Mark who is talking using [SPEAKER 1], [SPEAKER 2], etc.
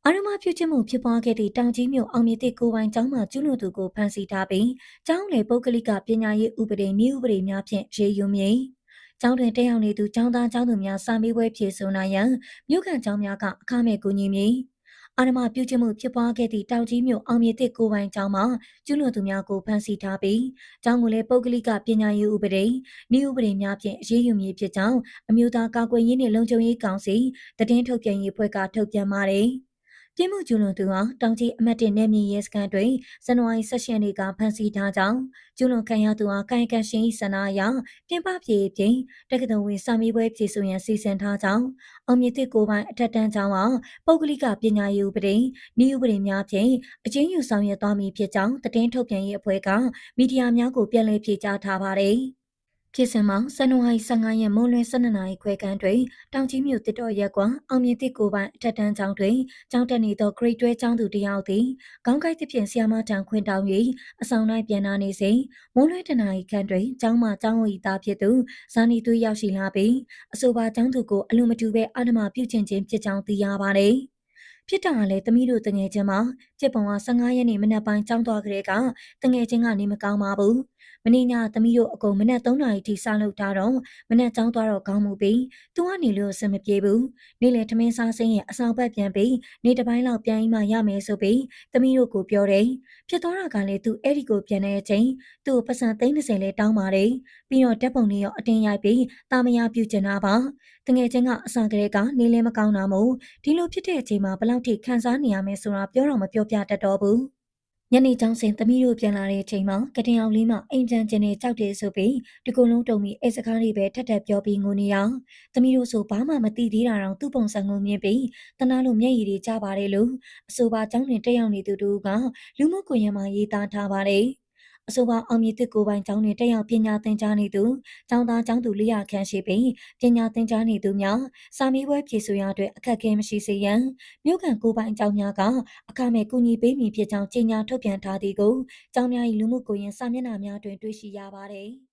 [SPEAKER 1] အာရမပြုချစ်မှုဖြစ်ပွားခဲ့သည့်တောင်ကြီးမြို့အောင်မြေသည့်ကိုပိုင်ကျောင်းမှကျူးလွန်သူကိုဖမ်းဆီးထားပြီးကျောင်းလေပုဂ္ဂလိကပညာရေးဥပဒေနည်းဥပဒေများဖြင့်ရေးယူမည်။ကျောင်းတွင်တက်ရောက်နေသူကျောင်းသားကျောင်းသူများစာမေးပွဲဖြေဆိုနိုင်ရန်မြို့ခံကျောင်းများကအခမဲ့ကူညီမည်။အာရမပြုချစ်မှုဖြစ်ပွားခဲ့သည့်တောင်ကြီးမြို့အောင်မြေသည့်ကိုပိုင်ကျောင်းမှကျူးလွန်သူများကိုဖမ်းဆီးထားပြီးကျောင်းကိုလည်းပုဂ္ဂလိကပညာရေးဥပဒေနည်းဥပဒေများဖြင့်ရေးယူမည်ဖြစ်ကြောင်းအမျိုးသားကာကွယ်ရေးနှင့်လုံခြုံရေးကောင်စီသတင်းထုတ်ပြန်ရေးအဖွဲ့ကထုတ်ပြန်ပါတယ်။ပြစ်မှုကျူးလွန်သူဟာတောင်ကြီးအမတ်တင်နယ်မြေရဲစခန်းတွင်ဇန်နဝါရီ16ရက်နေ့ကဖမ်းဆီးထားကြောင်းကျူးလွန်ခံရသူဟာကာယကံရှင်၏ဆန္ဒအရပြင်ပပြေပြင်တက္ကသိုလ်ဝင်စာမေးပွဲဖြေဆိုရန်စီစဉ်ထားကြောင်းအောင်မြင့်သည့်ကိုပိုင်အထက်တန်းကျောင်းဟာပုဂ္ဂလိကပညာရေးဥပဒေနည်းဥပဒေများဖြင့်အကျဉ်းယူဆောင်ရွက်သွားမည်ဖြစ်ကြောင်းသတင်းထုတ်ပြန်ရေးအဖွဲ့ကမီဒီယာများကိုပြန်လည်ဖြေကြားထားပါတယ်။ဖြစ်စဉ်မှာဇန်နဝါရီ15ရက်မွန်းလွဲ12နာရီခွဲခန့်တွင်တောင်ကြီးမြို့တစ်တော်ရက်ကွာအောင်မြင့်သည့်ကိုပိုင်အထက်တန်းကျောင်းတွင်ကျောင်းတက်နေသော Grade 12ကျောင်းသူတစ်ယောက်သည်ခေါင်းကိုက်သဖြင့်ဆရာမထံခွင့်တောင်း၍အဆောင်၌ပြန်လာနေစဉ်မွန်းလွဲ1နာရီခန့်တွင်ကျောင်းမှကျောင်းဝီသားဖြစ်သူဇာနီသွေးရောက်ရှိလာပြီးအဆိုပါကျောင်းသူကိုအလိုမတူဘဲအာဏာပြုချင်ခြင်းဖြစ်ကြောင်းသိရပါသည်ဖြစ်တာကလည်းသမီးတို့တငယ်ချင်းမှာဖြစ်ပုံက15ရက်နေ့မနက်ပိုင်းကျောင်းသွားကြတဲ့ကတငယ်ချင်းကနေမကောင်းပါဘူးမင်းညသမီးတို့အကုန်မနက်3နာရီထိစလုပ်ထားတော့မနက်ကျောင်းသွားတော့ကောင်းမှုပြီးသူကနေလို့အဆင်မပြေဘူးနေ့လေထမင်းစားစင်းရဲ့အဆောင်ဘက်ပြန်ပြီးနေ့တစ်ပိုင်းလောက်ပြန်ပြီးမှရမယ်ဆိုပြီးသမီးတို့ကိုပြောတယ်ဖြစ်သွားတာကလည်းသူအဲ့ဒီကိုပြန်တဲ့အချိန်သူ့ကိုပတ်စံ30လဲတောင်းပါတယ်ပြီးတော့ဓာတ်ပုံလေးရောအတင်းရိုက်ပြီးတာမယာပြုကျင်တာပါတငယ်ချင်းကအဆောင်ကလေးကနေလဲမကောင်းတာမို့ဒီလိုဖြစ်တဲ့အချိန်မှာဘလောက်ထိခံစားနေရမယ်ဆိုတာပြောတော့မပြောပြတတ်တော့ဘူးညနေကျောင်းစဉ်သမီးတို့ပြန်လာတဲ့အချိန်မှာကတင်အောင်လေးမှအိမ်ချမ်းကျင်နေကြောက်တယ်ဆိုပြီးဒီကုလုံးတုံပြီးအိတ်စကားလေးပဲထက်ထက်ပြောပြီးငိုနေအောင်သမီးတို့ဆိုဘာမှမသိသေးတာတော့သူ့ပုံစံကိုမြင်ပြီးတနာလို့မျက်ရည်တွေကျပါတယ်လို့အဆိုပါကျောင်းတွင်တက်ရောက်နေသူတို့ကလူမှုကွန်ရက်မှာရေးသားထားပါတယ်အဆိုပါအောင်မြေတစ်ကိုပိုင်ကျောင်းတွင်တက်ရောက်ပညာသင်ကြားနေသူကျောင်းသားကျောင်းသူ400ခန့်ရှိပြီးပညာသင်ကြားနေသူများစာမေးပွဲဖြေဆိုရာတွင်အခက်အခဲမရှိစေရန်မြို့ခံကိုပိုင်ကျောင်းများကအခမဲ့ကူညီပေးမည်ဖြစ်ကြောင်းကြေညာထုတ်ပြန်ထားသည်ကိုကျောင်းများ၏လူမှုကွန်ရက်စာမျက်နှာများတွင်တွေ့ရှိရပါတယ်။